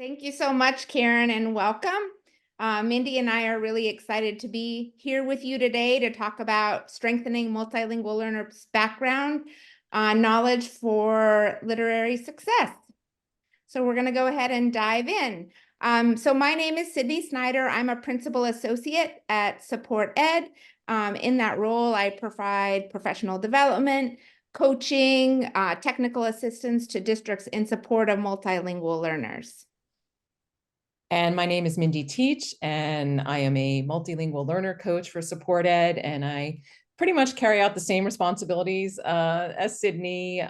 Thank you so much, Karen, and welcome. Mindy and I are really excited to be here with you today to talk about strengthening multilingual learners' background knowledge for literary success. So we're going to go ahead and dive in. So my name is Sydney Snyder. I'm a principal associate at Support Ed. In that role, I provide professional development, coaching, technical assistance to districts in support of multilingual learners. And my name is Mindy Teach, and I am a multilingual learner coach for Support Ed, and I pretty much carry out the same responsibilities as Sydney,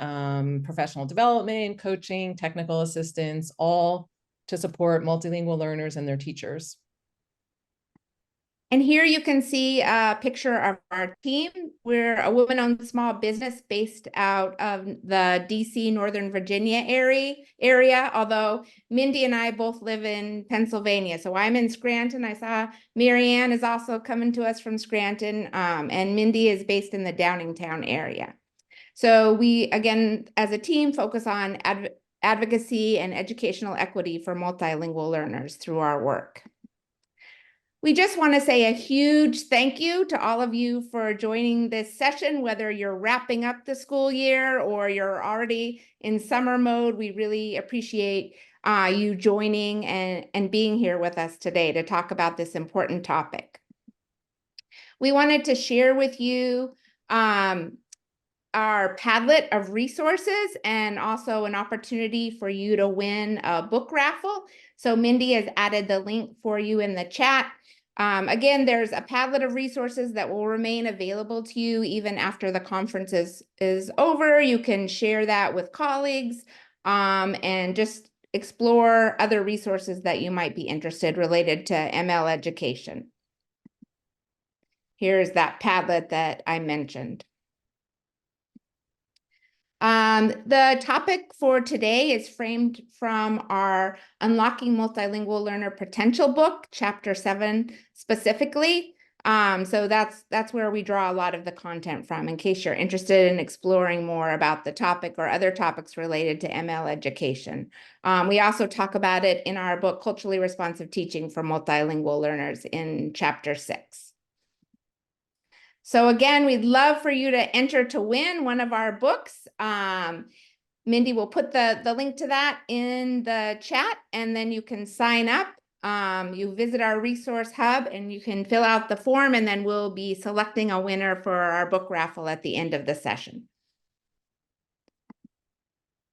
professional development, coaching, technical assistance, all to support multilingual learners and their teachers. And here you can see a picture of our team. We're a women-owned small business based out of the DC, Northern Virginia area, although Mindy and I both live in Pennsylvania. So I'm in Scranton. I saw Marianne is also coming to us from Scranton, and Mindy is based in the Downingtown area. So we, again, as a team, focus on advocacy and educational equity for multilingual learners through our work. We just want to say a huge thank you to all of you for joining this session, whether you're wrapping up the school year or you're already in summer mode. We really appreciate you joining and being here with us today to talk about this important topic. We wanted to share with you our Padlet of resources and also an opportunity for you to win a book raffle. So Mindy has added the link for you in the chat. Again, there's a Padlet of resources that will remain available to you even after the conference is over. You can share that with colleagues and just explore other resources that you might be interested related to ML education. Here's that Padlet that I mentioned. The topic for today is framed from our Unlocking Multilingual Learner Potential book, Chapter 7 specifically. So that's where we draw a lot of the content from, in case you're interested in exploring more about the topic or other topics related to ML education. We also talk about it in our book, Culturally Responsive Teaching for Multilingual Learners, in Chapter 6. So again, we'd love for you to enter to win one of our books. Mindy will put the link to that in the chat, and then you can sign up. You visit our resource hub and you can fill out the form, and then we'll be selecting a winner for our book raffle at the end of the session.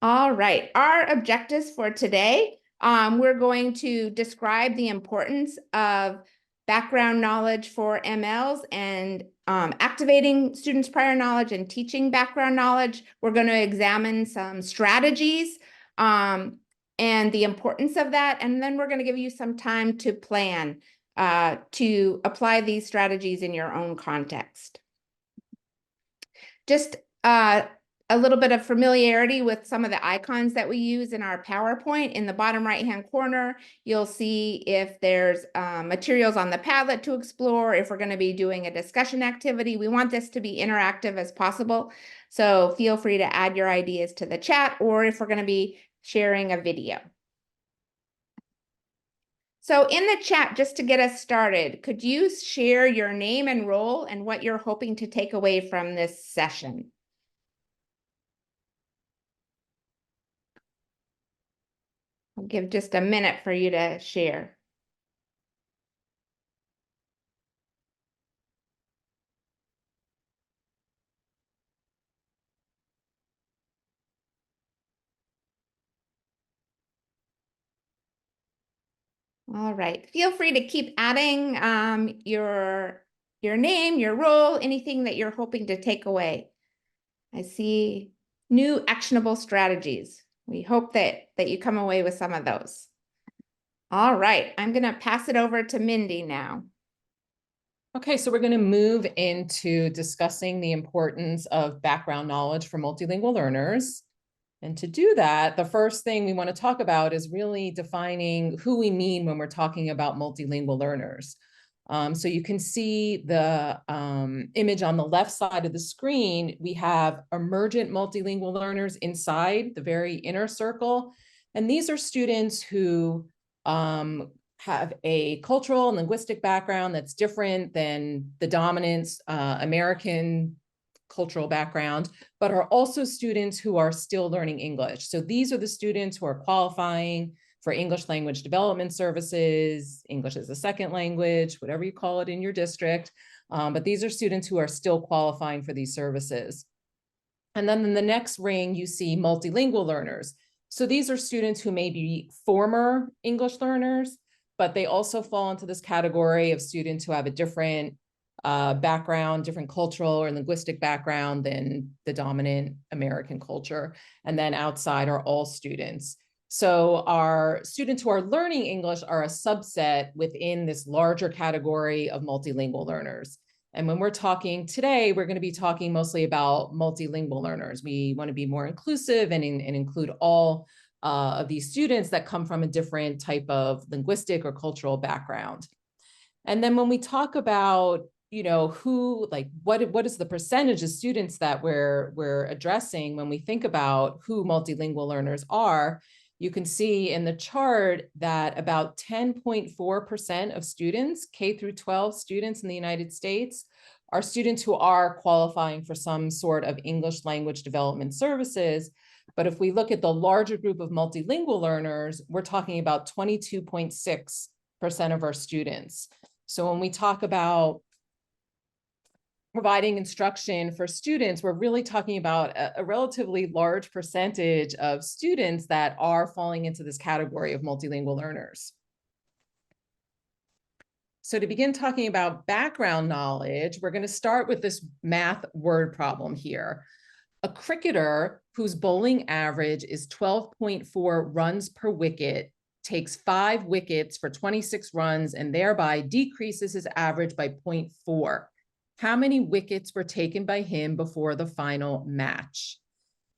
All right, our objectives for today, we're going to describe the importance of background knowledge for MLs and activating students' prior knowledge and teaching background knowledge. We're going to examine some strategies and the importance of that. And then we're going to give you some time to plan to apply these strategies in your own context. Just a little bit of familiarity with some of the icons that we use in our PowerPoint. In the bottom right-hand corner, you'll see if there's materials on the Padlet to explore, if we're going to be doing a discussion activity. We want this to be interactive as possible, so feel free to add your ideas to the chat, or if we're going to be sharing a video. So in the chat, just to get us started, could you share your name and role and what you're hoping to take away from this session? I'll give just a minute for you to share. All right, feel free to keep adding your name, your role, anything that you're hoping to take away. I see new actionable strategies. We hope that you come away with some of those. All right, I'm going to pass it over to Mindy now. Okay, so we're going to move into discussing the importance of background knowledge for multilingual learners. And to do that, the first thing we want to talk about is really defining who we mean when we're talking about multilingual learners. So you can see the image on the left side of the screen. We have emergent multilingual learners inside the very inner circle. And these are students who have a cultural and linguistic background that's different than the dominant American cultural background, but are also students who are still learning English. So these are the students who are qualifying for English language development services, English as a second language, whatever you call it in your district. But these are students who are still qualifying for these services. And then in the next ring, you see multilingual learners. So these are students who may be former English learners, but they also fall into this category of students who have a different background, different cultural or linguistic background than the dominant American culture. And then outside are all students. So our students who are learning English are a subset within this larger category of multilingual learners. And when we're talking today, we're going to be talking mostly about multilingual learners. We want to be more inclusive and include all of these students that come from a different type of linguistic or cultural background. And then when we talk about, who, like, what is the percentage of students that we're addressing when we think about who multilingual learners are, you can see in the chart that about 10.4% of students, K through 12 students in the United States, are students who are qualifying for some sort of English language development services. But if we look at the larger group of multilingual learners, we're talking about 22.6% of our students. So when we talk about providing instruction for students, we're really talking about a relatively large percentage of students that are falling into this category of multilingual learners. So to begin talking about background knowledge, we're going to start with this math word problem here. A cricketer whose bowling average is 12.4 runs per wicket takes 5 wickets for 26 runs and thereby decreases his average by 0.4. How many wickets were taken by him before the final match?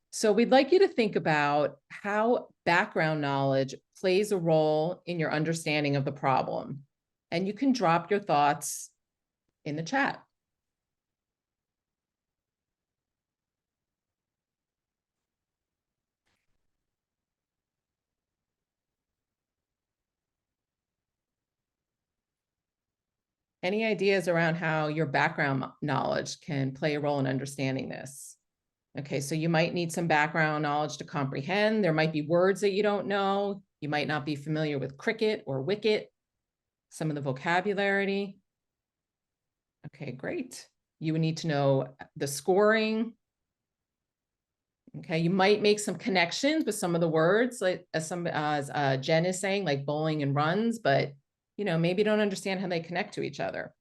So we'd like you to think about how background knowledge plays a role in your understanding of the problem. And you can drop your thoughts in the chat. Any ideas around how your background knowledge can play a role in understanding this? Okay, so you might need some background knowledge to comprehend. There might be words that you don't know. You might not be familiar with cricket or wicket, some of the vocabulary. Okay, great. You would need to know the scoring. Okay, you might make some connections with some of the words, like as Jen is saying, like bowling and runs, but maybe don't understand how they connect to each other.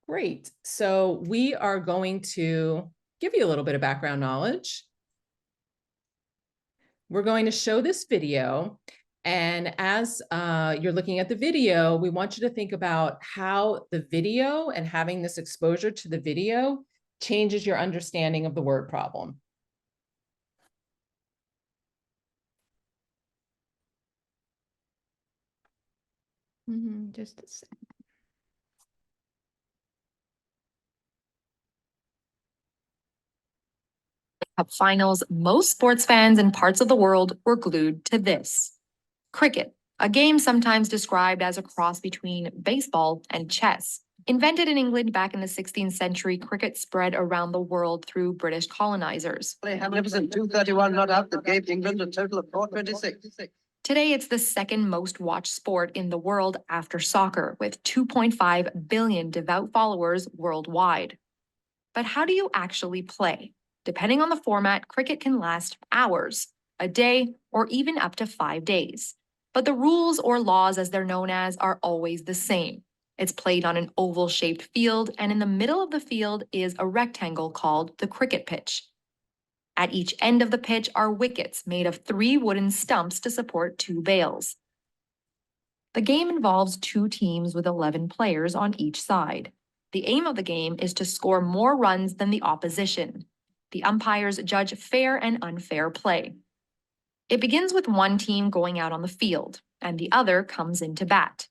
Great. So we are going to give you a little bit of background knowledge. We're going to show this video. And as you're looking at the video, we want you to think about how the video and having this exposure to the video changes your understanding of the word problem. Just a second. Cup finals, most sports fans in parts of the world were glued to this. Cricket, a game sometimes described as a cross between baseball and chess. Invented in England back in the 16th century, cricket spread around the world through British colonizers. Magnificent 231 not out that gave England a total of 426. Today, it's the second most watched sport in the world after soccer, with 2.5 billion devout followers worldwide. But how do you actually play? Depending on the format, cricket can last hours, a day, or even up to 5 days. But the rules or laws, as they're known as, are always the same. It's played on an oval-shaped field, and in the middle of the field is a rectangle called the cricket pitch. At each end of the pitch are wickets made of 3 wooden stumps to support 2 bails. The game involves 2 teams with 11 players on each side. The aim of the game is to score more runs than the opposition. The umpires judge fair and unfair play. It begins with one team going out on the field, and the other comes in to bat.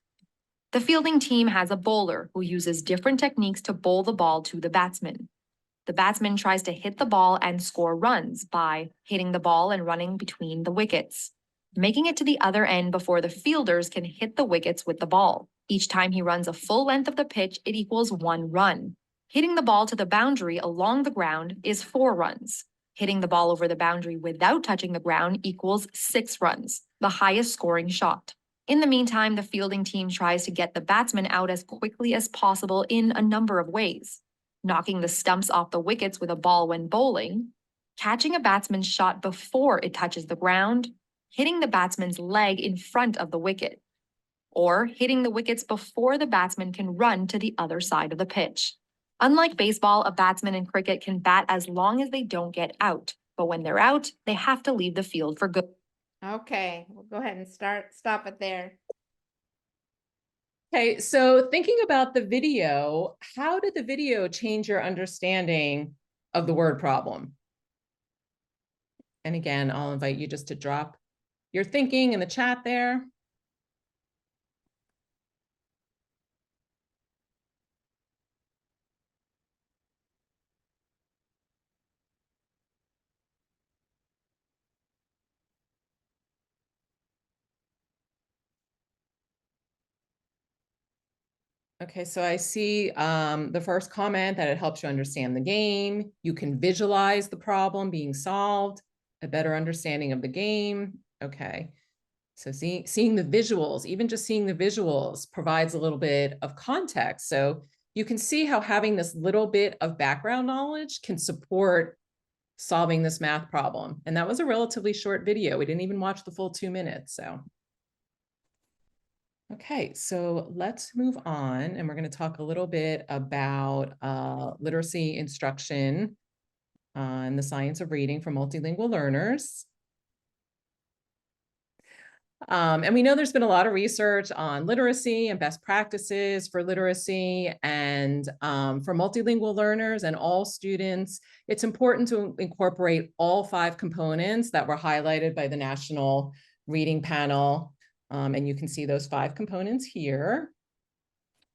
The fielding team has a bowler who uses different techniques to bowl the ball to the batsman. The batsman tries to hit the ball and score runs by hitting the ball and running between the wickets, making it to the other end before the fielders can hit the wickets with the ball. Each time he runs a full length of the pitch, it equals 1 run. Hitting the ball to the boundary along the ground is 4 runs. Hitting the ball over the boundary without touching the ground equals 6 runs, the highest scoring shot. In the meantime, the fielding team tries to get the batsman out as quickly as possible in a number of ways. Knocking the stumps off the wickets with a ball when bowling, catching a batsman's shot before it touches the ground, hitting the batsman's leg in front of the wicket, or hitting the wickets before the batsman can run to the other side of the pitch. Unlike baseball, a batsman in cricket can bat as long as they don't get out, but when they're out, they have to leave the field for good. Okay, we'll go ahead and stop it there. Okay, so thinking about the video, how did the video change your understanding of the word problem? And again, I'll invite you just to drop your thinking in the chat there. Okay, so I see the first comment that it helps you understand the game. You can visualize the problem being solved, a better understanding of the game. Okay, so seeing the visuals, even just seeing the visuals provides a little bit of context. So you can see how having this little bit of background knowledge can support solving this math problem. And that was a relatively short video. We didn't even watch the full 2 minutes, so. Okay, so let's move on, and we're going to talk a little bit about literacy instruction and the science of reading for multilingual learners. And we know there's been a lot of research on literacy and best practices for literacy and for multilingual learners and all students. It's important to incorporate all 5 components that were highlighted by the National Reading Panel. And you can see those 5 components here.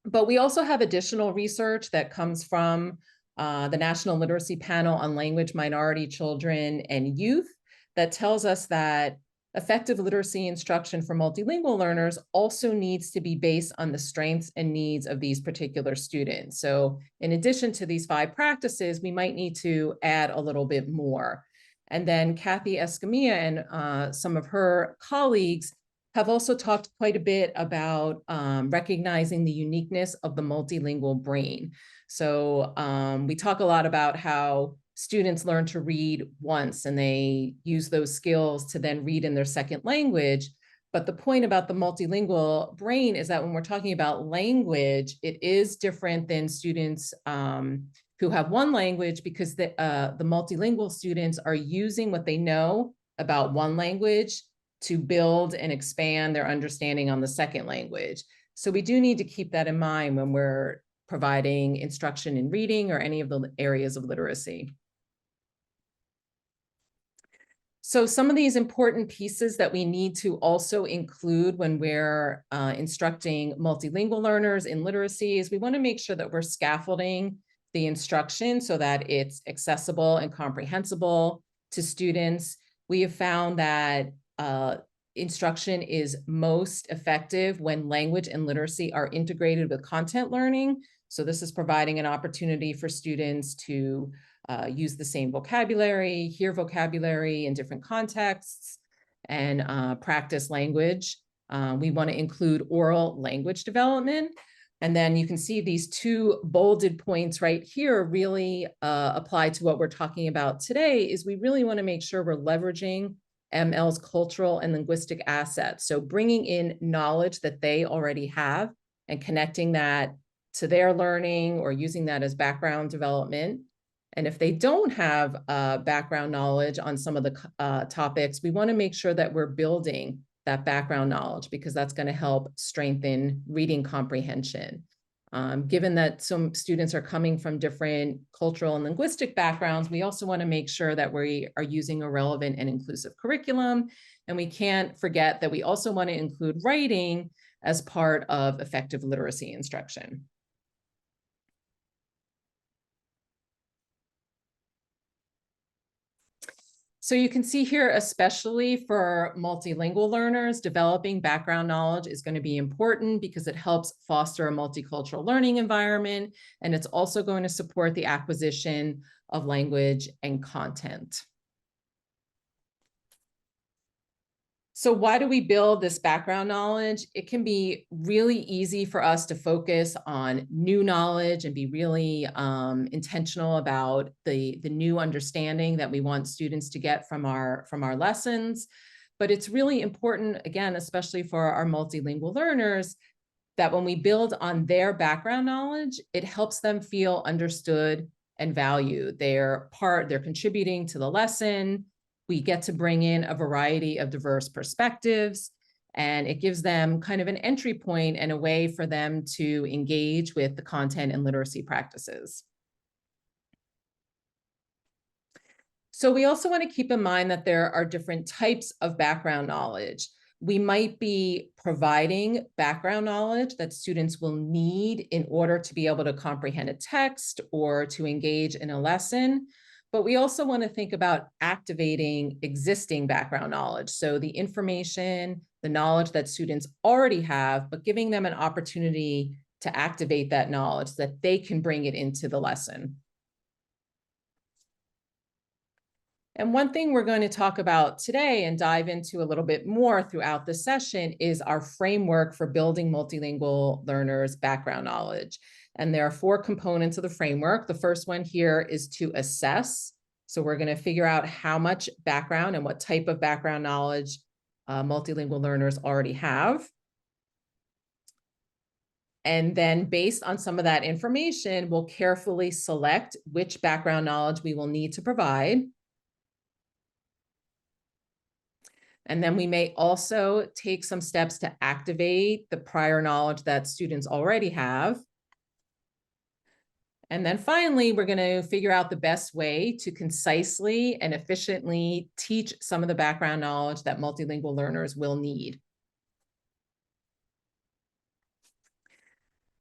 But we also have additional research that comes from the National Literacy Panel on Language Minority Children and Youth that tells us that effective literacy instruction for multilingual learners also needs to be based on the strengths and needs of these particular students. So in addition to these 5 practices, we might need to add a little bit more. And then Kathy Escamilla and some of her colleagues have also talked quite a bit about recognizing the uniqueness of the multilingual brain. So we talk a lot about how students learn to read once and they use those skills to then read in their second language. But the point about the multilingual brain is that when we're talking about language, it is different than students who have one language, because the multilingual students are using what they know about one language to build and expand their understanding on the second language. So we do need to keep that in mind when we're providing instruction in reading or any of the areas of literacy. So some of these important pieces that we need to also include when we're instructing multilingual learners in literacy is we want to make sure that we're scaffolding the instruction so that it's accessible and comprehensible to students. We have found that instruction is most effective when language and literacy are integrated with content learning. So this is providing an opportunity for students to use the same vocabulary, hear vocabulary in different contexts, and practice language. We want to include oral language development. And then you can see these 2 bolded points right here really apply to what we're talking about today. Is we really want to make sure we're leveraging ML's cultural and linguistic assets. So bringing in knowledge that they already have and connecting that to their learning or using that as background development. And if they don't have background knowledge on some of the topics, we want to make sure that we're building that background knowledge, because that's going to help strengthen reading comprehension. Given that some students are coming from different cultural and linguistic backgrounds, we also want to make sure that we are using a relevant and inclusive curriculum. And we can't forget that we also want to include writing as part of effective literacy instruction. So you can see here, especially for multilingual learners, developing background knowledge is going to be important because it helps foster a multicultural learning environment, and it's also going to support the acquisition of language and content. So why do we build this background knowledge? It can be really easy for us to focus on new knowledge and be really intentional about the new understanding that we want students to get from our lessons. But it's really important, again, especially for our multilingual learners, that when we build on their background knowledge, it helps them feel understood and valued. They're contributing to the lesson. We get to bring in a variety of diverse perspectives, and it gives them kind of an entry point and a way for them to engage with the content and literacy practices. So we also want to keep in mind that there are different types of background knowledge. We might be providing background knowledge that students will need in order to be able to comprehend a text or to engage in a lesson. But we also want to think about activating existing background knowledge. So the information, the knowledge that students already have, but giving them an opportunity to activate that knowledge so that they can bring it into the lesson. And one thing we're going to talk about today and dive into a little bit more throughout the session is our framework for building multilingual learners' background knowledge. And there are 4 components of the framework. The first one here is to assess. So we're going to figure out how much background and what type of background knowledge multilingual learners already have. And then based on some of that information, we'll carefully select which background knowledge we will need to provide. And then we may also take some steps to activate the prior knowledge that students already have. And then finally, we're going to figure out the best way to concisely and efficiently teach some of the background knowledge that multilingual learners will need.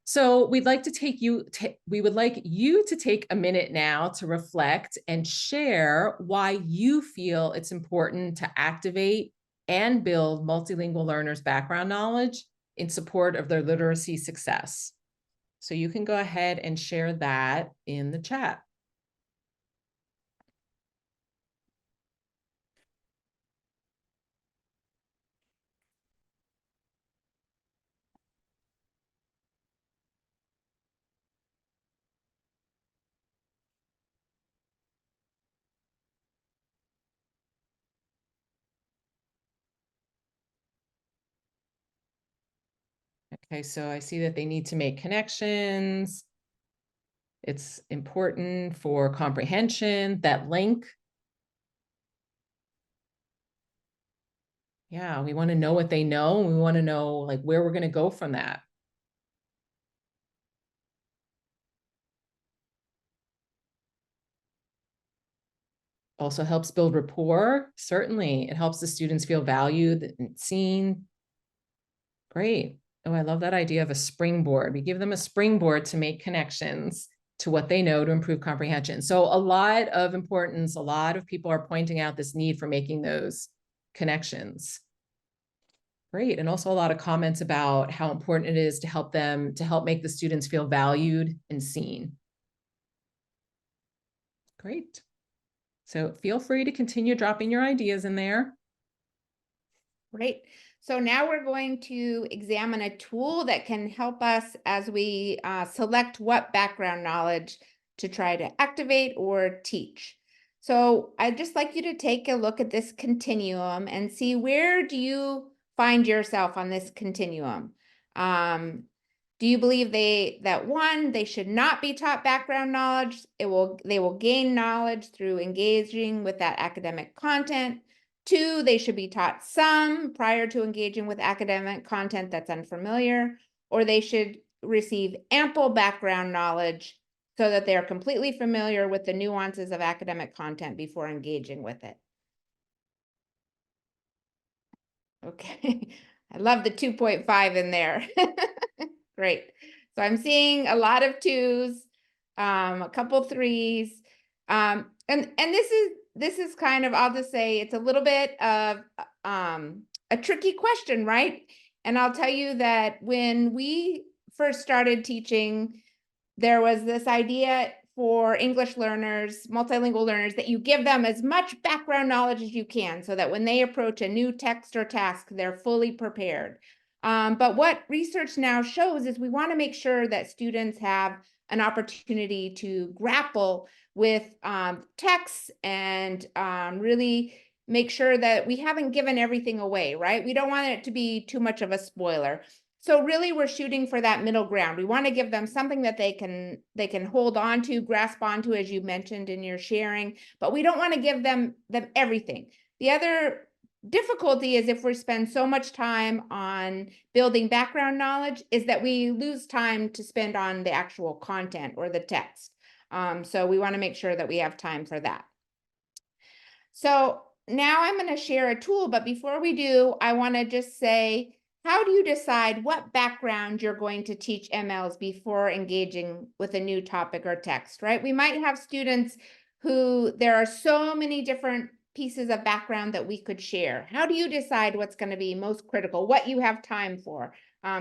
So we would like you to take a minute now to reflect and share why you feel it's important to activate and build multilingual learners' background knowledge in support of their literacy success. So you can go ahead and share that in the chat. Okay, so I see that they need to make connections. It's important for comprehension, that link. Yeah, we want to know what they know. We want to know like where we're going to go from that. Also helps build rapport. Certainly, it helps the students feel valued and seen. Great. Oh, I love that idea of a springboard. We give them a springboard to make connections to what they know to improve comprehension. So a lot of importance, a lot of people are pointing out this need for making those connections. Great. And also a lot of comments about how important it is to help make the students feel valued and seen. Great. So feel free to continue dropping your ideas in there. Great. So now we're going to examine a tool that can help us as we select what background knowledge to try to activate or teach. So I'd just like you to take a look at this continuum and see, where do you find yourself on this continuum? Do you believe that one, they should not be taught background knowledge? They will gain knowledge through engaging with that academic content. 2, they should be taught some prior to engaging with academic content that's unfamiliar, or they should receive ample background knowledge so that they are completely familiar with the nuances of academic content before engaging with it. Okay, I love the 2.5 in there. Great. So I'm seeing a lot of 2s, a couple 3s, and this is this is kind of, I'll just say it's a little bit of a tricky question, right? And I'll tell you that when we first started teaching, there was this idea for English learners, multilingual learners, that you give them as much background knowledge as you can so that when they approach a new text or task, they're fully prepared. But what research now shows is we want to make sure that students have an opportunity to grapple with texts and really make sure that we haven't given everything away, right? We don't want it to be too much of a spoiler. So really we're shooting for that middle ground. We want to give them something that they can hold on to, grasp onto, as you mentioned in your sharing, but we don't want to give them everything. The other difficulty is if we spend so much time on building background knowledge is that we lose time to spend on the actual content or the text. So we want to make sure that we have time for that. So now I'm going to share a tool, but before we do, I want to just say, how do you decide what background you're going to teach MLs before engaging with a new topic or text, right? We might have students who there are so many different pieces of background that we could share. How do you decide what's going to be most critical, what you have time for?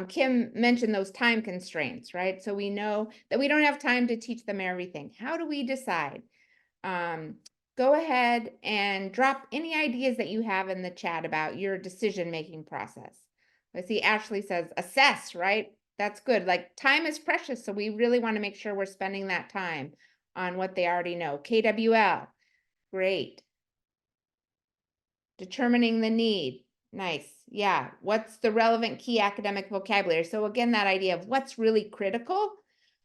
Kim mentioned those time constraints, right? So we know that we don't have time to teach them everything. How do we decide? Go ahead and drop any ideas that you have in the chat about your decision-making process. I see Ashley says assess, right? That's good. Like time is precious, so we really want to make sure we're spending that time on what they already know. KWL, great. Determining the need, nice. Yeah, what's the relevant key academic vocabulary? So again, that idea of what's really critical,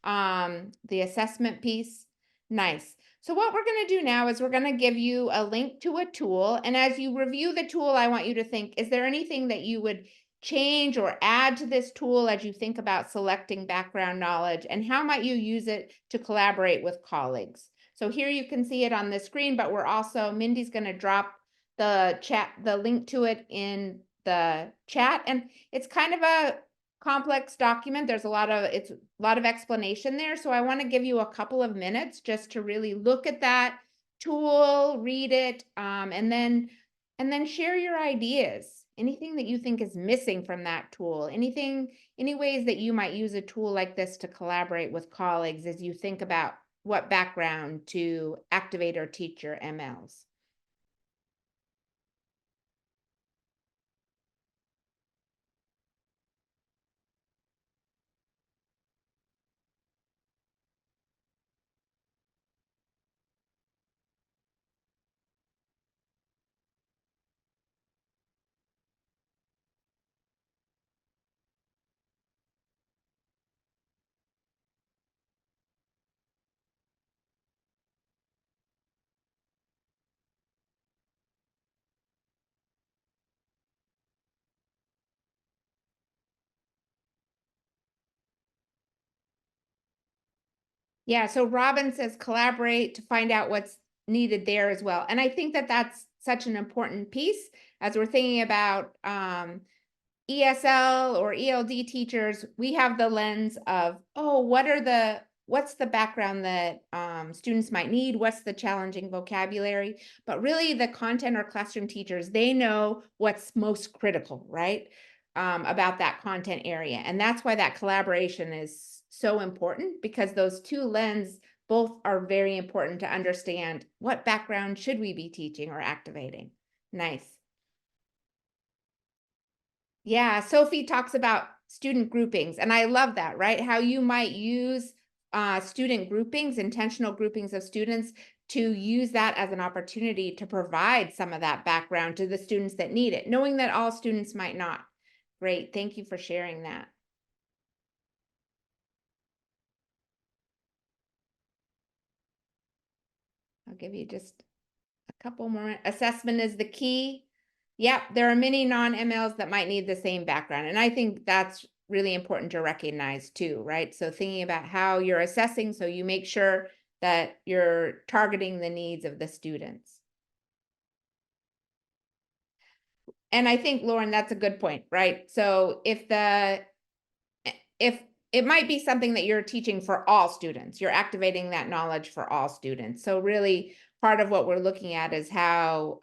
the assessment piece, nice. So what we're going to do now is we're going to give you a link to a tool. And as you review the tool, I want you to think, is there anything that you would change or add to this tool as you think about selecting background knowledge? And how might you use it to collaborate with colleagues? So here you can see it on the screen, but we're also, Mindy's going to drop the link to it in the chat. And it's kind of a complex document. There's a lot of explanation there. So I want to give you a couple of minutes just to really look at that tool, read it, and then share your ideas. Anything that you think is missing from that tool, any ways that you might use a tool like this to collaborate with colleagues as you think about what background to activate or teach your MLs. Yeah, so Robin says collaborate to find out what's needed there as well. And I think that that's such an important piece as we're thinking about ESL or ELD teachers. We have the lens of, oh, what's the background that students might need? What's the challenging vocabulary? But really the content or classroom teachers, they know what's most critical, right? About that content area. And that's why that collaboration is so important, because those two lenses both are very important to understand what background should we be teaching or activating. Nice. Yeah, Sophie talks about student groupings, and I love that, right? How you might use student groupings, intentional groupings of students, to use that as an opportunity to provide some of that background to the students that need it, knowing that all students might not. Great, thank you for sharing that. I'll give you just a couple more. Assessment is the key. Yep, there are many non-MLs that might need the same background. And I think that's really important to recognize too, right? So thinking about how you're assessing, so you make sure that you're targeting the needs of the students. And I think, Lauren, that's a good point, right? So if it might be something that you're teaching for all students, you're activating that knowledge for all students. So really part of what we're looking at is how,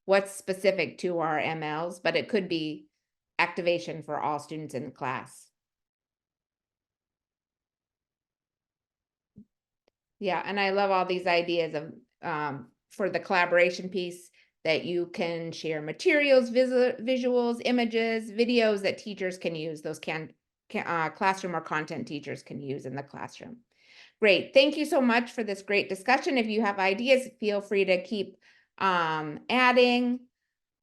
what's specific to our MLs, but it could be activation for all students in the class. Yeah, and I love all these ideas of, for the collaboration piece, that you can share materials, visuals, images, videos that teachers can use, those classroom or content teachers can use in the classroom. Great, thank you so much for this great discussion. If you have ideas, feel free to keep adding.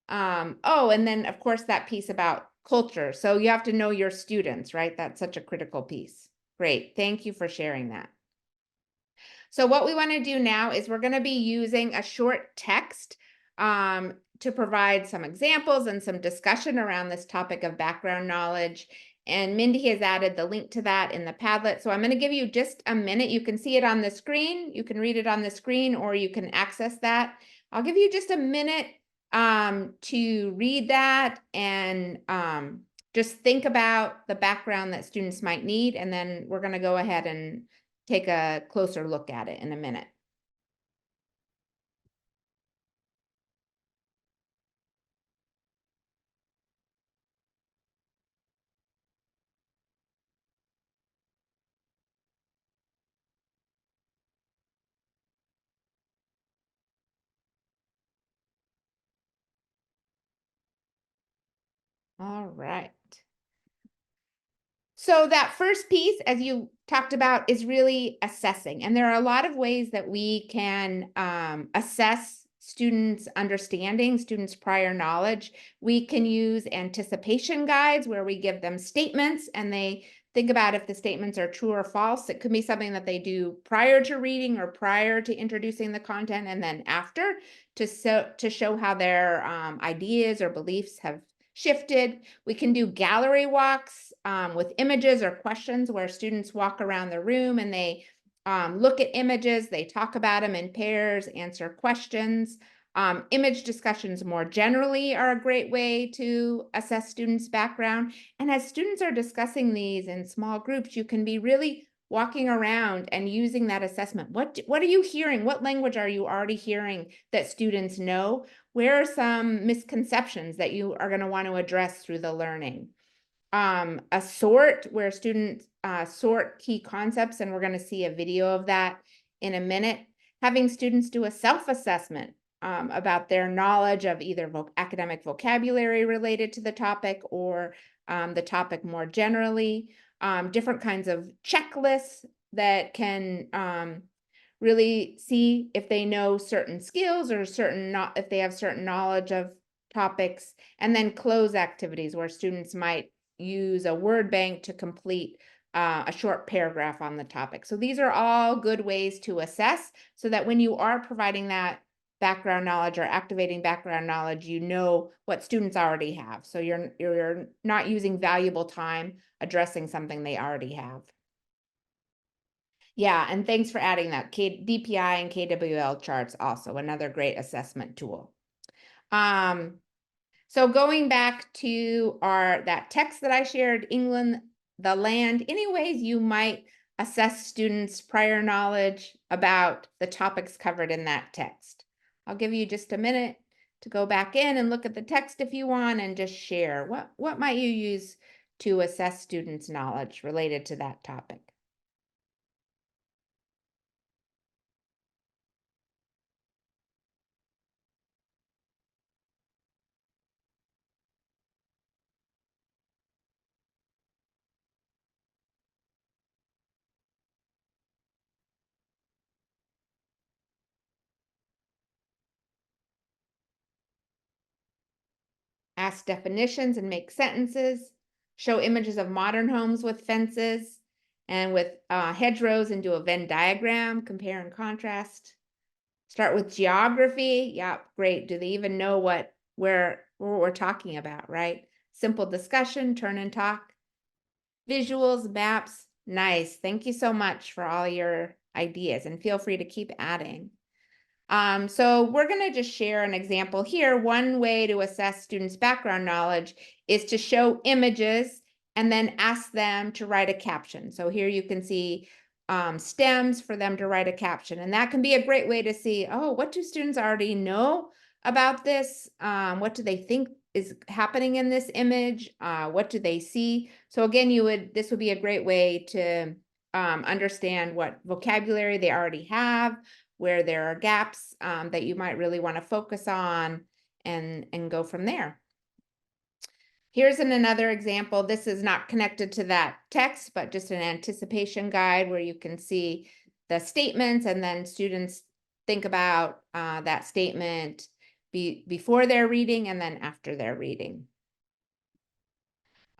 Oh, and then of course that piece about culture. So you have to know your students, right? That's such a critical piece. Great, thank you for sharing that. So what we want to do now is we're going to be using a short text to provide some examples and some discussion around this topic of background knowledge. And Mindy has added the link to that in the Padlet. So I'm going to give you just a minute. You can see it on the screen. You can read it on the screen, or you can access that. I'll give you just a minute to read that and just think about the background that students might need. And then we're going to go ahead and take a closer look at it in a minute. All right. So that first piece, as you talked about, is really assessing. And there are a lot of ways that we can assess students' understanding, students' prior knowledge. We can use anticipation guides where we give them statements and they think about if the statements are true or false. It could be something that they do prior to reading or prior to introducing the content, and then after to show how their ideas or beliefs have shifted. We can do gallery walks with images or questions where students walk around the room and they look at images, they talk about them in pairs, answer questions. Image discussions more generally are a great way to assess students' background. And as students are discussing these in small groups, you can be really walking around and using that assessment. What are you hearing? What language are you already hearing that students know? Where are some misconceptions that you are going to want to address through the learning? A sort where students sort key concepts, and we're going to see a video of that in a minute. Having students do a self-assessment about their knowledge of either academic vocabulary related to the topic or the topic more generally. Different kinds of checklists that can really see if they know certain skills or if they have certain knowledge of topics, and then close activities where students might use a word bank to complete a short paragraph on the topic. So these are all good ways to assess so that when you are providing that background knowledge or activating background knowledge, you know what students already have. So you're not using valuable time addressing something they already have. Yeah, and thanks for adding that. DPI and KWL charts also, another great assessment tool. So going back to that text that I shared, England, the land, any ways you might assess students' prior knowledge about the topics covered in that text. I'll give you just a minute to go back in and look at the text if you want and just share. What might you use to assess students' knowledge related to that topic? Ask definitions and make sentences, show images of modern homes with fences and with hedgerows and do a Venn diagram, compare and contrast. Start with geography. Yeah, great. Do they even know what we're talking about, right? Simple discussion, turn and talk. Visuals, maps, nice. Thank you so much for all your ideas and feel free to keep adding. So we're going to just share an example here. One way to assess students' background knowledge is to show images and then ask them to write a caption. So here you can see stems for them to write a caption. And that can be a great way to see, oh, what do students already know about this? What do they think is happening in this image? What do they see? So again, this would be a great way to understand what vocabulary they already have, where there are gaps that you might really want to focus on, and go from there. Here's another example. This is not connected to that text, but just an anticipation guide where you can see the statements, and then students think about that statement before they're reading and then after they're reading.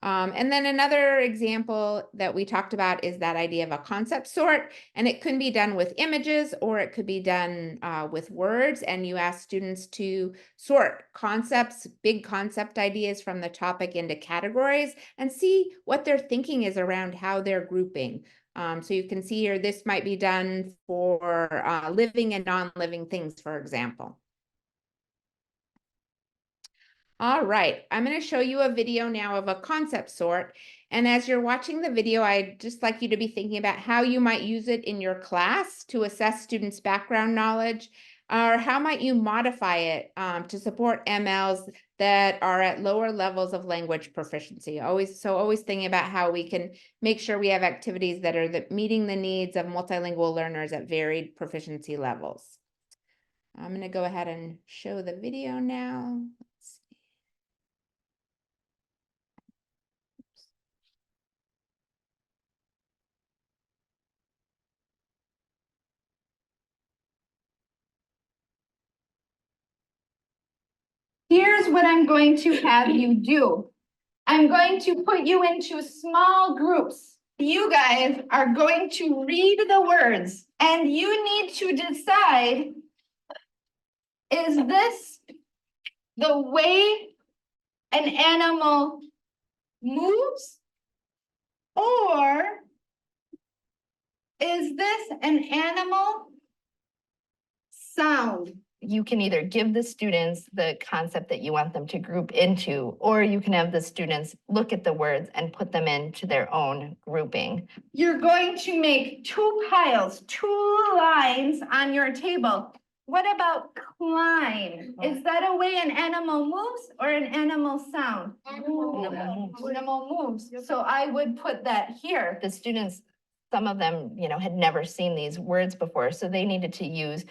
And then another example that we talked about is that idea of a concept sort, and it can be done with images or it could be done with words, and you ask students to sort concepts, big concept ideas from the topic into categories and see what their thinking is around how they're grouping. So you can see here, this might be done for living and non-living things, for example. All right, I'm going to show you a video now of a concept sort. And as you're watching the video, I'd just like you to be thinking about how you might use it in your class to assess students' background knowledge, or how might you modify it to support MLs that are at lower levels of language proficiency. Always thinking about how we can make sure we have activities that are meeting the needs of multilingual learners at varied proficiency levels. I'm going to go ahead and show the video now. Here's what I'm going to have you do. I'm going to put you into small groups. You guys are going to read the words, and you need to decide, is this the way an animal moves? Or is this an animal sound? You can either give the students the concept that you want them to group into, or you can have the students look at the words and put them into their own grouping. You're going to make 2 piles, 2 lines on your table. What about climb? Is that a way an animal moves or an animal sound? Animal moves. So I would put that here. The students, some of them, had never seen these words before, so they needed to use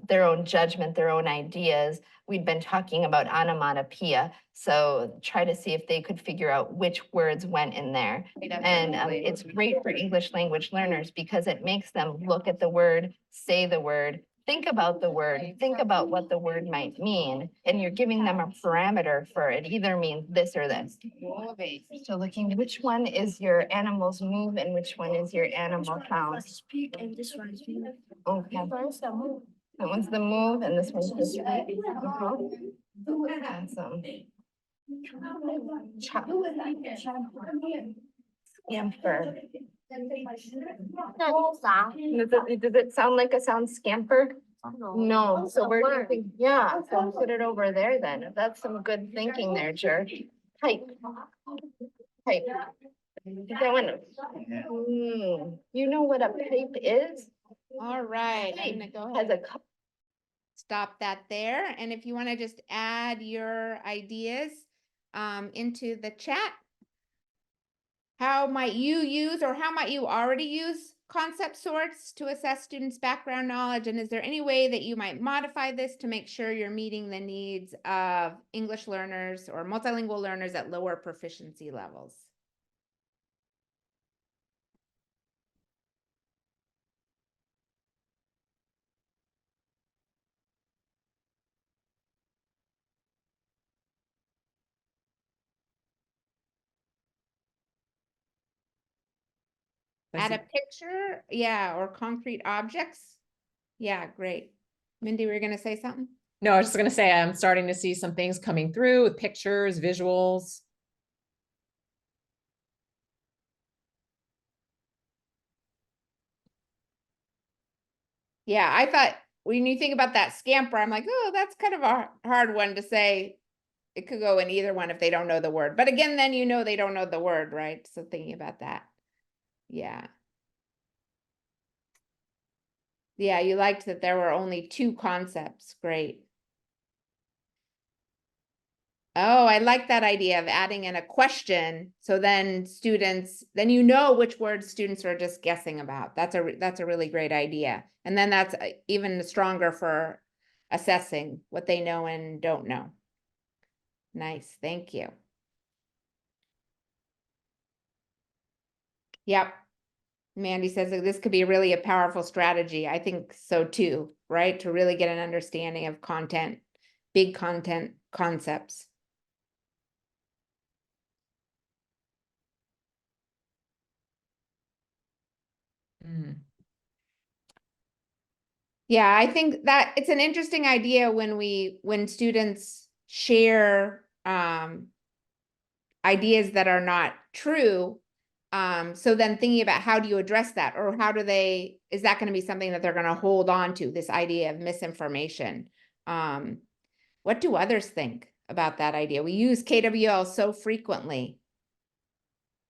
their own judgment, their own ideas. We'd been talking about onomatopoeia, so try to see if they could figure out which words went in there. And it's great for English language learners because it makes them look at the word, say the word, think about the word, think about what the word might mean, and you're giving them a parameter for it. Either means this or this. So looking, which one is your animals move and which one is your animal sound? Speak and this one is move. Okay. That one's the move and this one's the speak. Awesome. Scamper. Does it sound like a sound, scamper? No, so where do you think, yeah, so put it over there then. That's some good thinking there, Jer. Type. Type. That one. You know what a pipe is? All right, I'm gonna go ahead. Has a cup. Stop that there. And if you want to just add your ideas into the chat, how might you use, or how might you already use concept sorts to assess students' background knowledge? And is there any way that you might modify this to make sure you're meeting the needs of English learners or multilingual learners at lower proficiency levels? Add a picture, yeah, or concrete objects. Yeah, great. Mindy, were you gonna say something? No, I was just going to say, I'm starting to see some things coming through with pictures, visuals. Yeah, I thought when you think about that scamper, I'm like, oh, that's kind of a hard one to say. It could go in either one if they don't know the word. But again, then they don't know the word, right? So thinking about that. Yeah. Yeah, you liked that there were only 2 concepts. Great. Oh, I like that idea of adding in a question. So then then you know which words students are just guessing about. That's a really great idea. And then that's even stronger for assessing what they know and don't know. Nice, thank you. Yep. Mandy says that this could be really a powerful strategy. I think so too, right? To really get an understanding of content, big content concepts. Mm. Yeah, I think that it's an interesting idea when students share ideas that are not true. So then thinking about how do you address that, or is that going to be something that they're going to hold on to, this idea of misinformation? What do others think about that idea? We use KWL so frequently.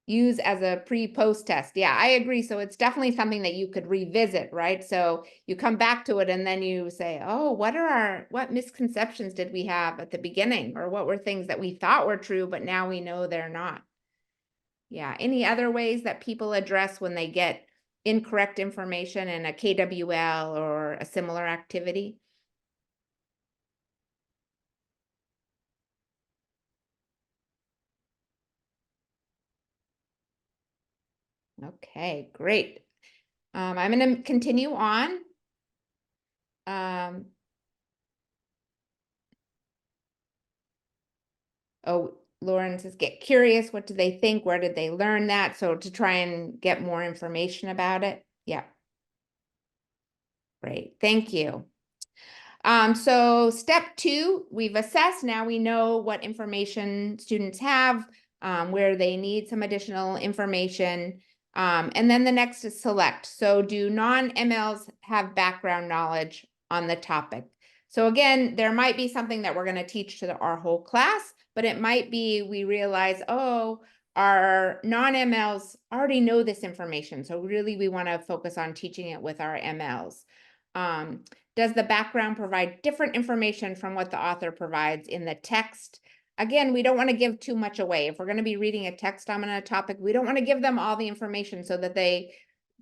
Use as a pre-post test. Yeah, I agree. So it's definitely something that you could revisit, right? So you come back to it and then you say, oh, what misconceptions did we have at the beginning? Or what were things that we thought were true, but now we know they're not? Yeah. Any other ways that people address when they get incorrect information in a KWL or a similar activity? Okay, great. I'm going to continue on. Oh, Lauren says, get curious. What do they think? Where did they learn that? So to try and get more information about it. Yeah. Great. Thank you. So step 2, we've assessed. Now we know what information students have, where they need some additional information. And then the next is select. So do non-MLs have background knowledge on the topic? So again, there might be something that we're going to teach to our whole class, but it might be we realize, oh, our non-MLs already know this information. So really we want to focus on teaching it with our MLs. Does the background provide different information from what the author provides in the text? Again, we don't want to give too much away. If we're going to be reading a text on a topic, we don't want to give them all the information so that they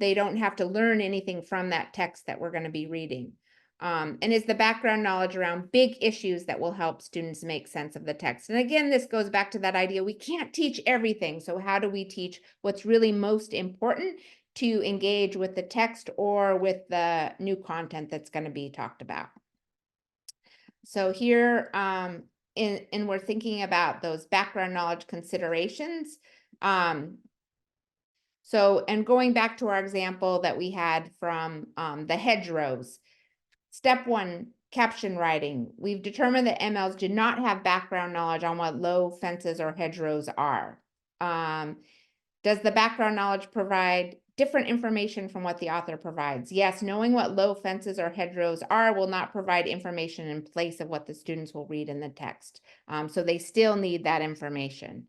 don't have to learn anything from that text that we're going to be reading. And is the background knowledge around big issues that will help students make sense of the text? And again, this goes back to that idea, we can't teach everything. So how do we teach what's really most important to engage with the text or with the new content that's going to be talked about? So here, and we're thinking about those background knowledge considerations. So, and going back to our example that we had from the hedgerows, step 1, caption writing. We've determined that MLs do not have background knowledge on what low fences or hedgerows are. Does the background knowledge provide different information from what the author provides? Yes, knowing what low fences or hedgerows are will not provide information in place of what the students will read in the text. So they still need that information.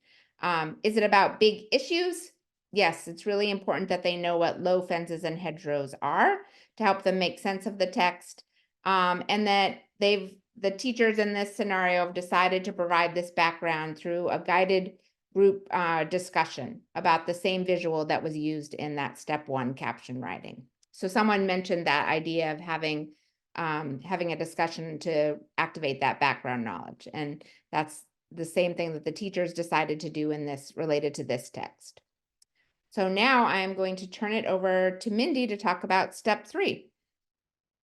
Is it about big issues? Yes, it's really important that they know what low fences and hedgerows are to help them make sense of the text. And that the teachers in this scenario have decided to provide this background through a guided group discussion about the same visual that was used in that step 1 caption writing. So someone mentioned that idea of having a discussion to activate that background knowledge. And that's the same thing that the teachers decided to do in this related to this text. So now I'm going to turn it over to Mindy to talk about step 3.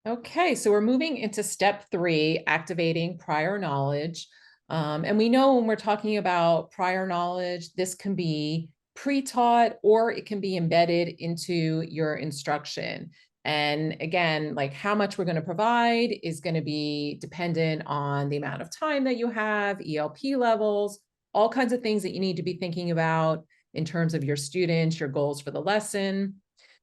Okay, so we're moving into step 3, activating prior knowledge. And we know when we're talking about prior knowledge, this can be pre-taught or it can be embedded into your instruction. And again, like how much we're going to provide is going to be dependent on the amount of time that you have, ELP levels, all kinds of things that you need to be thinking about in terms of your students, your goals for the lesson.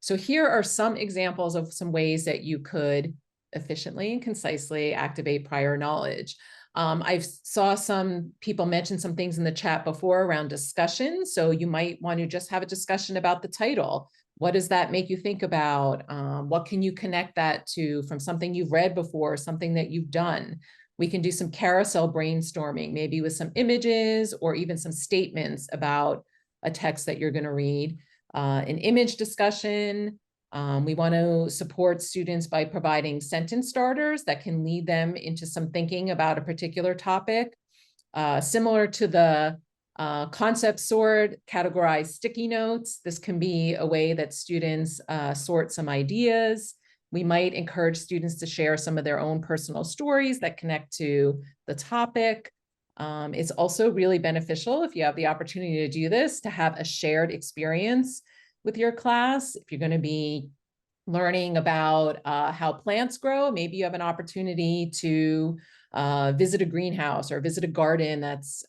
So here are some examples of some ways that you could efficiently and concisely activate prior knowledge. I saw some people mention some things in the chat before around discussion. So you might want to just have a discussion about the title. What does that make you think about? What can you connect that to from something you've read before, something that you've done? We can do some carousel brainstorming, maybe with some images or even some statements about a text that you're going to read. An image discussion. We want to support students by providing sentence starters that can lead them into some thinking about a particular topic. Similar to the concept sort, categorize sticky notes. This can be a way that students sort some ideas. We might encourage students to share some of their own personal stories that connect to the topic. It's also really beneficial if you have the opportunity to do this, to have a shared experience with your class. If you're going to be learning about how plants grow, maybe you have an opportunity to visit a greenhouse or visit a garden that's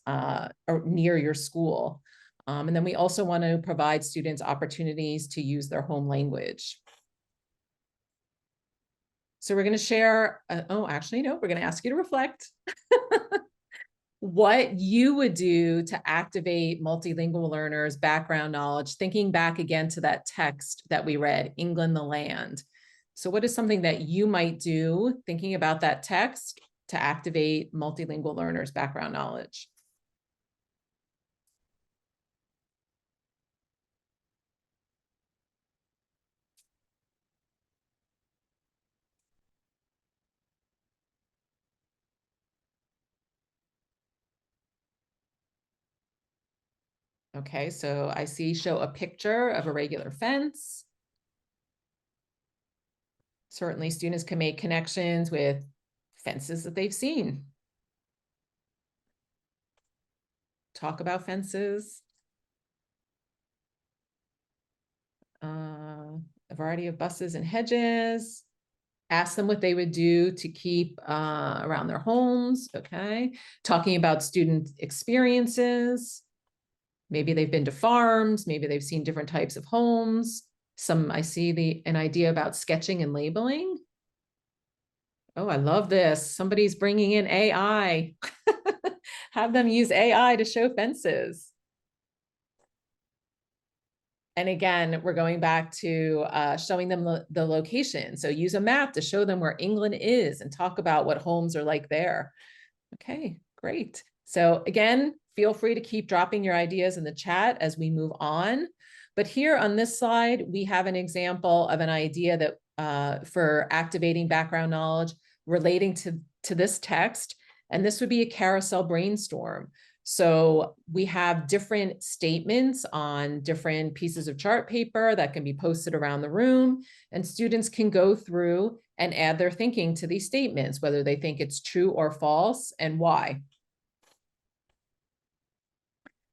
near your school. And then we also want to provide students opportunities to use their home language. So we're going to share, actually, no, we're going to ask you to reflect what you would do to activate multilingual learners' background knowledge, thinking back again to that text that we read, England, the land. So what is something that you might do thinking about that text to activate multilingual learners' background knowledge? Okay, so I see show a picture of a regular fence. Certainly students can make connections with fences that they've seen. Talk about fences. A variety of buses and hedges. Ask them what they would do to keep around their homes, okay? Talking about student experiences. Maybe they've been to farms, maybe they've seen different types of homes. I see an idea about sketching and labeling. Oh, I love this. Somebody's bringing in AI. Have them use AI to show fences. And again, we're going back to showing them the location. So use a map to show them where England is and talk about what homes are like there. Okay, great. So again, feel free to keep dropping your ideas in the chat as we move on. But here on this slide, we have an example of an idea that for activating background knowledge relating to this text. And this would be a carousel brainstorm. So we have different statements on different pieces of chart paper that can be posted around the room, and students can go through and add their thinking to these statements, whether they think it's true or false and why.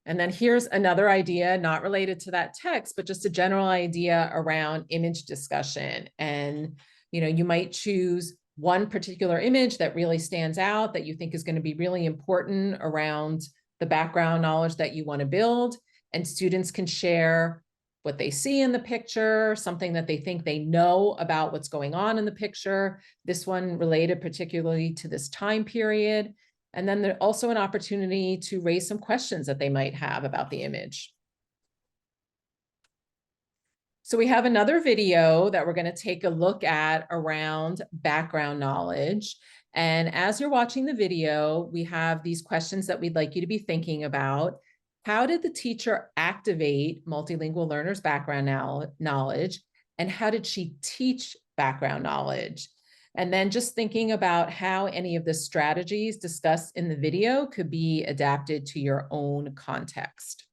And then here's another idea, not related to that text, but just a general idea around image discussion. And, you might choose one particular image that really stands out that you think is going to be really important around the background knowledge that you want to build. And students can share what they see in the picture, something that they think they know about what's going on in the picture. This one related particularly to this time period. And then there's also an opportunity to raise some questions that they might have about the image. So we have another video that we're going to take a look at around background knowledge. And as you're watching the video, we have these questions that we'd like you to be thinking about. How did the teacher activate multilingual learners' background knowledge? And how did she teach background knowledge? And then just thinking about how any of the strategies discussed in the video could be adapted to your own context.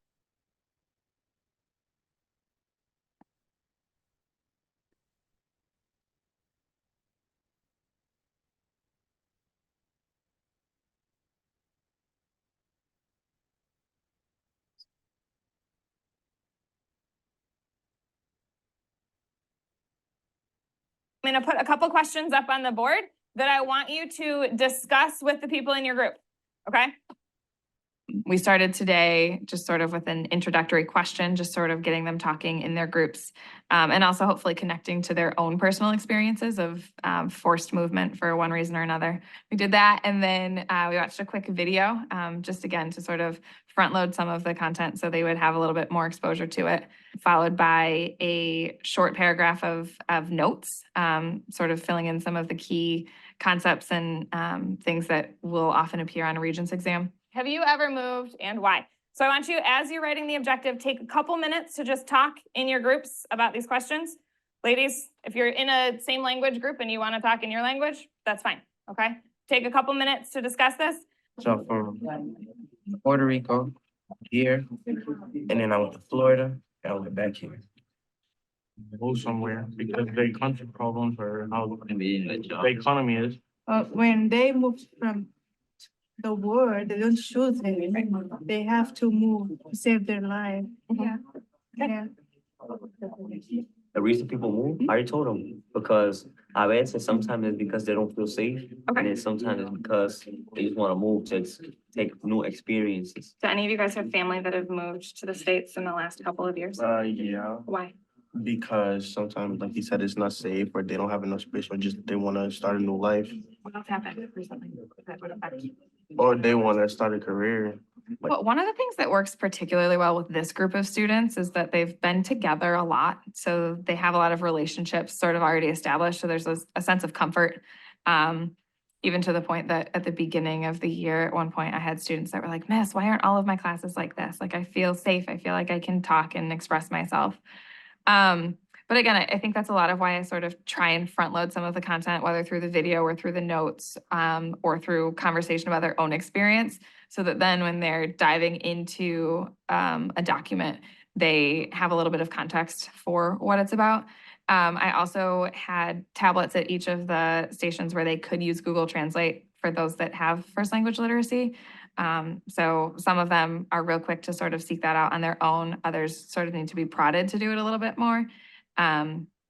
I'm going to put a couple questions up on the board that I want you to discuss with the people in your group. Okay? We started today just sort of with an introductory question, just sort of getting them talking in their groups, and also hopefully connecting to their own personal experiences of forced movement for one reason or another. We did that, and then we watched a quick video, just again to sort of front load some of the content so they would have a little bit more exposure to it, followed by a short paragraph of notes, sort of filling in some of the key concepts and things that will often appear on a Regents exam. Have you ever moved and why? So I want you, as you're writing the objective, take a couple minutes to just talk in your groups about these questions. Ladies, if you're in a same language group and you want to talk in your language, that's fine, okay? Take a couple minutes to discuss this. So from Puerto Rico here, and then I went to Florida, and I went back here. Go somewhere because the country problems or how the economy is. When they move from the world, they don't choose it. They have to move to save their life. Yeah. Yeah. The reason people move, I already told them, because I answered sometimes it's because they don't feel safe. And then sometimes it's because they just want to move to take new experiences. Do any of you guys have family that have moved to the States in the last couple of years? Yeah, Why? because sometimes, like he said, it's not safe or they don't have enough space or just they want to start a new life What else happened recently that would affect you? or they want to start a career. Well, one of the things that works particularly well with this group of students is that they've been together a lot. So they have a lot of relationships sort of already established. So there's a sense of comfort. Even to the point that at the beginning of the year, at one point, I had students that were like, Miss, why aren't all of my classes like this? Like, I feel safe. I feel like I can talk and express myself. But again, I think that's a lot of why I sort of try and front load some of the content, whether through the video or through the notes, or through conversation about their own experience, so that then when they're diving into a document, they have a little bit of context for what it's about. I also had tablets at each of the stations where they could use Google Translate for those that have first language literacy. So some of them are real quick to sort of seek that out on their own. Others sort of need to be prodded to do it a little bit more.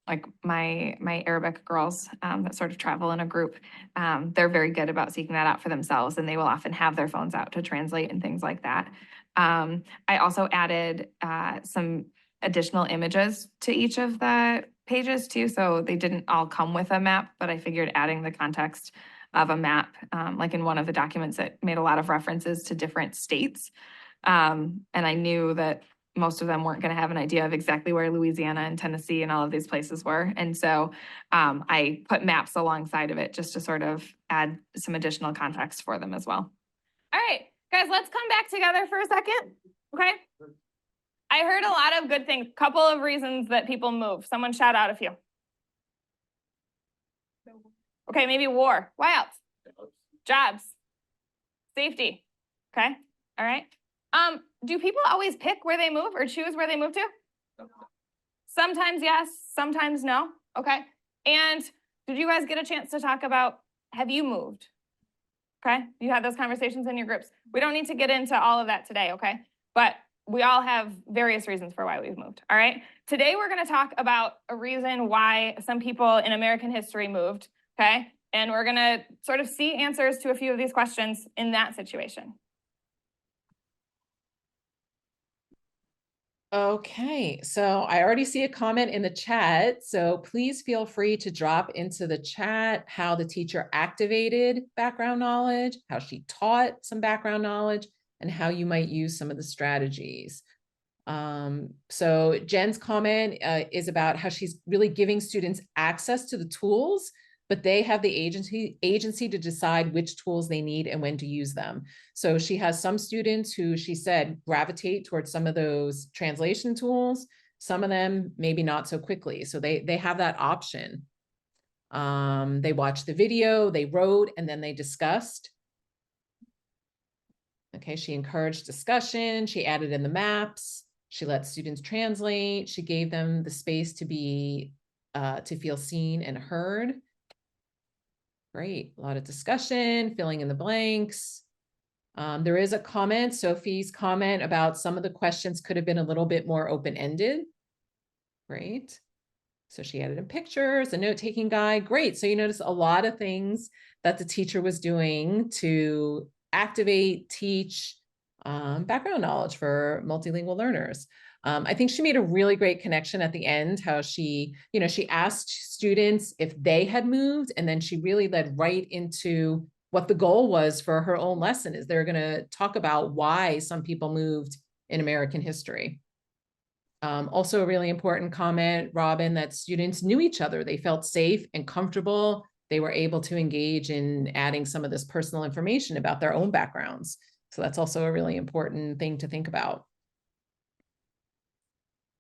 Like my Arabic girls that sort of travel in a group, they're very good about seeking that out for themselves, and they will often have their phones out to translate and things like that. I also added some additional images to each of the pages too, so they didn't all come with a map, but I figured adding the context of a map, like in one of the documents, it made a lot of references to different states. And I knew that most of them weren't going to have an idea of exactly where Louisiana and Tennessee and all of these places were. And so I put maps alongside of it just to sort of add some additional context for them as well. All right, guys, let's come back together for a second, okay? I heard a lot of good things, couple of reasons that people move. Someone shout out a few. Okay, maybe war. Why else? Jobs. Safety. Okay, all right. Do people always pick where they move or choose where they move to? Sometimes yes, sometimes no. Okay. And did you guys get a chance to talk about, have you moved? Okay, you had those conversations in your groups. We don't need to get into all of that today, okay? But we all have various reasons for why we've moved, all right? Today we're gonna talk about a reason why some people in American history moved, okay? And we're gonna sort of see answers to a few of these questions in that situation. Okay, so I already see a comment in the chat, so please feel free to drop into the chat how the teacher activated background knowledge, how she taught some background knowledge, and how you might use some of the strategies. So Jen's comment is about how she's really giving students access to the tools, but they have the agency to decide which tools they need and when to use them. So she has some students who she said gravitate towards some of those translation tools, some of them maybe not so quickly. So they have that option. They watched the video, they wrote, and then they discussed. Okay, she encouraged discussion, she added in the maps, she let students translate, she gave them the space to be, to feel seen and heard. Great, a lot of discussion, filling in the blanks. There is a comment, Sophie's comment about some of the questions could have been a little bit more open-ended. Great. So she added in pictures, a note-taking guide. Great, so you notice a lot of things that the teacher was doing to activate, teach, background knowledge for multilingual learners. I think she made a really great connection at the end, how she, she asked students if they had moved, and then she really led right into what the goal was for her own lesson, is they're going to talk about why some people moved in American history. Also a really important comment, Robin, that students knew each other. They felt safe and comfortable. They were able to engage in adding some of this personal information about their own backgrounds. So that's also a really important thing to think about.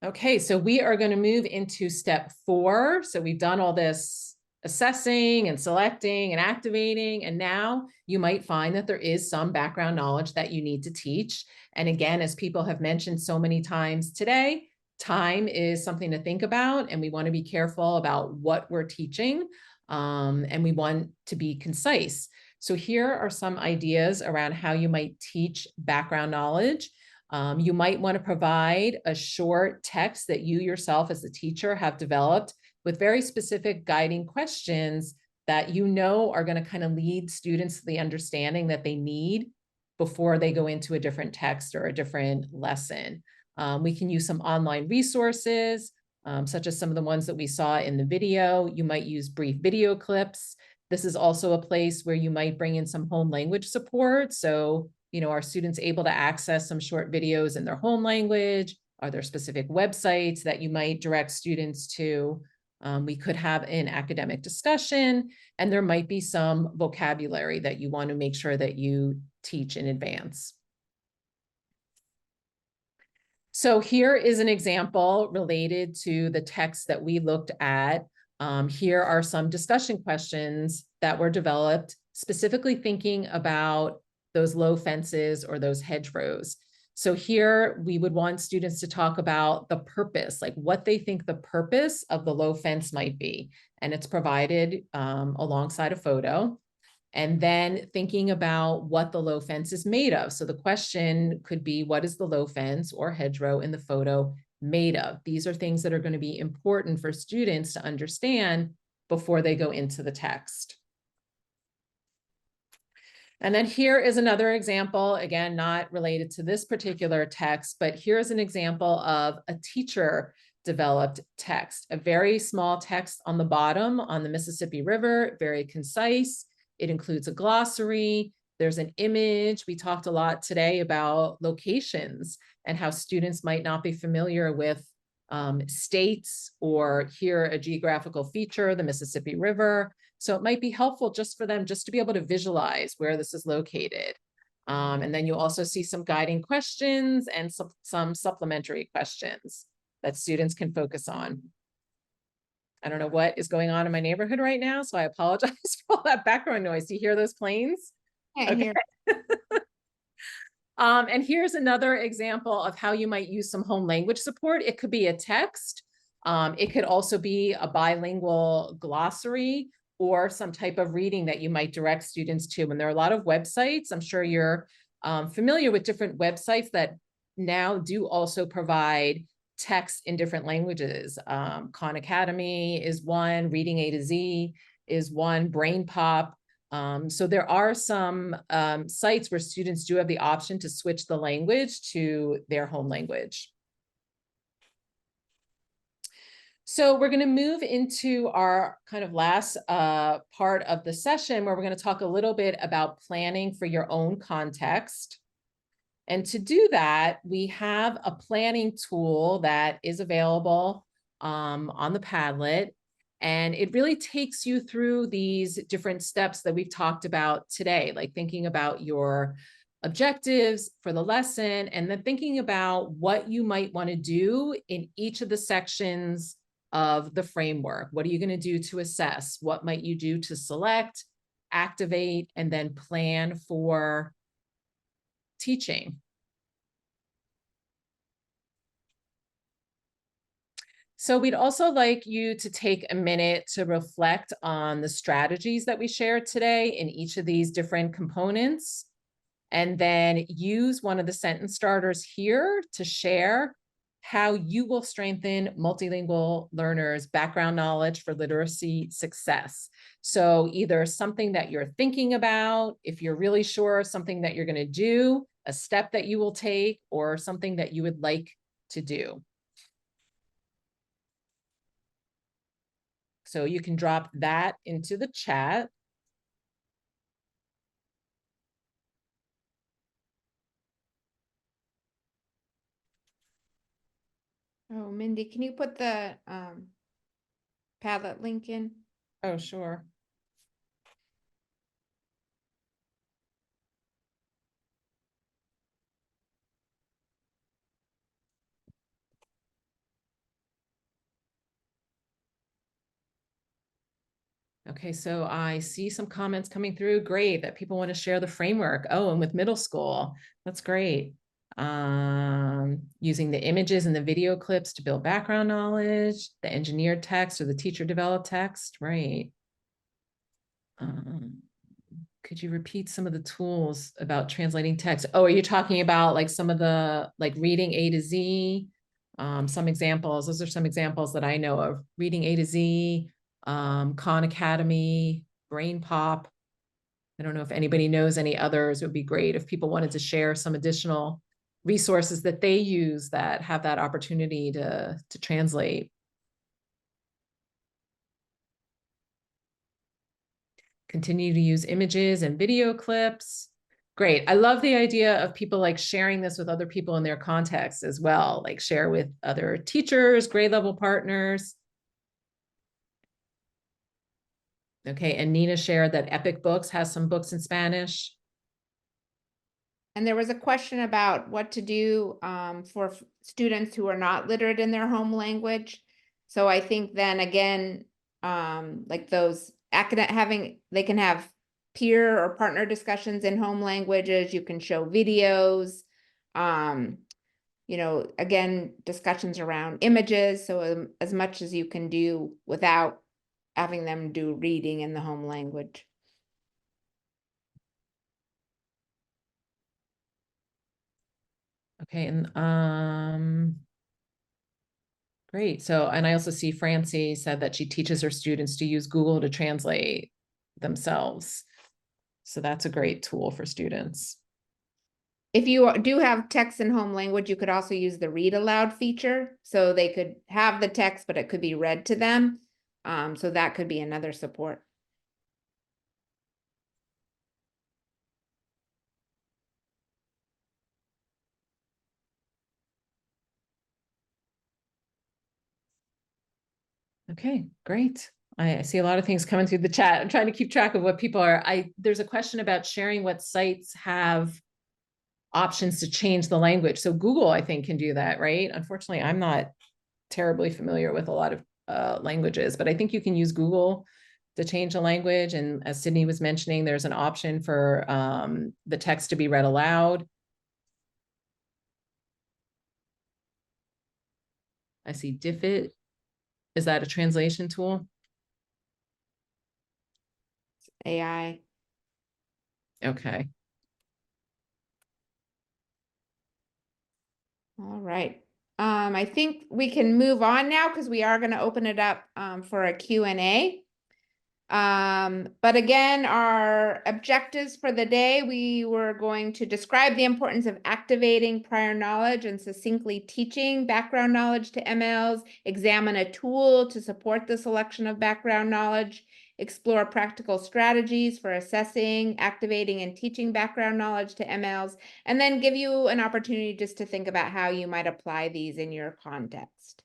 Okay, so we are going to move into step 4. So we've done all this assessing and selecting and activating, and now you might find that there is some background knowledge that you need to teach. And again, as people have mentioned so many times today, time is something to think about, and we want to be careful about what we're teaching, and we want to be concise. So here are some ideas around how you might teach background knowledge. You might want to provide a short text that you yourself as the teacher have developed with very specific guiding questions that are going to kind of lead students to the understanding that they need before they go into a different text or a different lesson. We can use some online resources, such as some of the ones that we saw in the video. You might use brief video clips. This is also a place where you might bring in some home language support. So, are students able to access some short videos in their home language? Are there specific websites that you might direct students to? We could have an academic discussion, and there might be some vocabulary that you want to make sure that you teach in advance. So here is an example related to the text that we looked at. Here are some discussion questions that were developed, specifically thinking about those low fences or those hedgerows. So here we would want students to talk about the purpose, like what they think the purpose of the low fence might be. And it's provided alongside a photo. And then thinking about what the low fence is made of. So the question could be, what is the low fence or hedgerow in the photo made of? These are things that are going to be important for students to understand before they go into the text. And then here is another example, again, not related to this particular text, but here's an example of a teacher developed text, a very small text on the bottom on the Mississippi River, very concise. It includes a glossary. There's an image. We talked a lot today about locations and how students might not be familiar with states, or here a geographical feature, the Mississippi River. So it might be helpful just for them just to be able to visualize where this is located. And then you also see some guiding questions and some supplementary questions that students can focus on. I don't know what is going on in my neighborhood right now, so I apologize for all that background noise. Do you hear those planes? Okay. And here's another example of how you might use some home language support. It could be a text. It could also be a bilingual glossary or some type of reading that you might direct students to. And there are a lot of websites. I'm sure you're familiar with different websites that now do also provide text in different languages. Khan Academy is one, Reading A to Z is one, Brain Pop. So there are some sites where students do have the option to switch the language to their home language. So we're going to move into our kind of last part of the session, where we're going to talk a little bit about planning for your own context. And to do that, we have a planning tool that is available on the Padlet. And it really takes you through these different steps that we've talked about today, like thinking about your objectives for the lesson, and then thinking about what you might want to do in each of the sections of the framework. What are you going to do to assess? What might you do to select, activate, and then plan for teaching? So we'd also like you to take a minute to reflect on the strategies that we shared today in each of these different components, and then use one of the sentence starters here to share how you will strengthen multilingual learners' background knowledge for literacy success. So either something that you're thinking about, if you're really sure, something that you're going to do, a step that you will take or something that you would like to do. So you can drop that into the chat. Oh, Mindy, can you put the Padlet link in? Oh, sure. Okay, so I see some comments coming through. Great that people want to share the framework. Oh, and with middle school, that's great. Using the images and the video clips to build background knowledge, the engineered text or the teacher developed text, right? Could you repeat some of the tools about translating text? Oh, are you talking about like some of the, like reading A to Z? Some examples, those are some examples that I know of. Reading A to Z, Khan Academy, Brain Pop. I don't know if anybody knows any others. It would be great if people wanted to share some additional resources that they use that have that opportunity to translate. Continue to use images and video clips. Great. I love the idea of people like sharing this with other people in their context as well, like share with other teachers, grade level partners. Okay, and Nina shared that Epic Books has some books in Spanish. And there was a question about what to do for students who are not literate in their home language. So I think then again, like those academic they can have peer or partner discussions in home languages. You can show videos, you know, again, discussions around images. So as much as you can do without having them do reading in the home language. Okay, and great. So, and I also see Francie said that she teaches her students to use Google to translate themselves. So that's a great tool for students. If you do have text in home language, you could also use the read aloud feature. So they could have the text, but it could be read to them. So that could be another support. Okay, great. I see a lot of things coming through the chat. I'm trying to keep track of what people are. There's a question about sharing what sites have options to change the language. So Google, I think, can do that, right? Unfortunately, I'm not terribly familiar with a lot of languages, but I think you can use Google to change the language. And as Sydney was mentioning, there's an option for the text to be read aloud. I see Diffit. Is that a translation tool? AI. Okay. All right. I think we can move on now because we are going to open it up for a Q&A. But again, our objectives for the day, we were going to describe the importance of activating prior knowledge and succinctly teaching background knowledge to MLs, examine a tool to support the selection of background knowledge, explore practical strategies for assessing, activating, and teaching background knowledge to MLs, and then give you an opportunity just to think about how you might apply these in your context.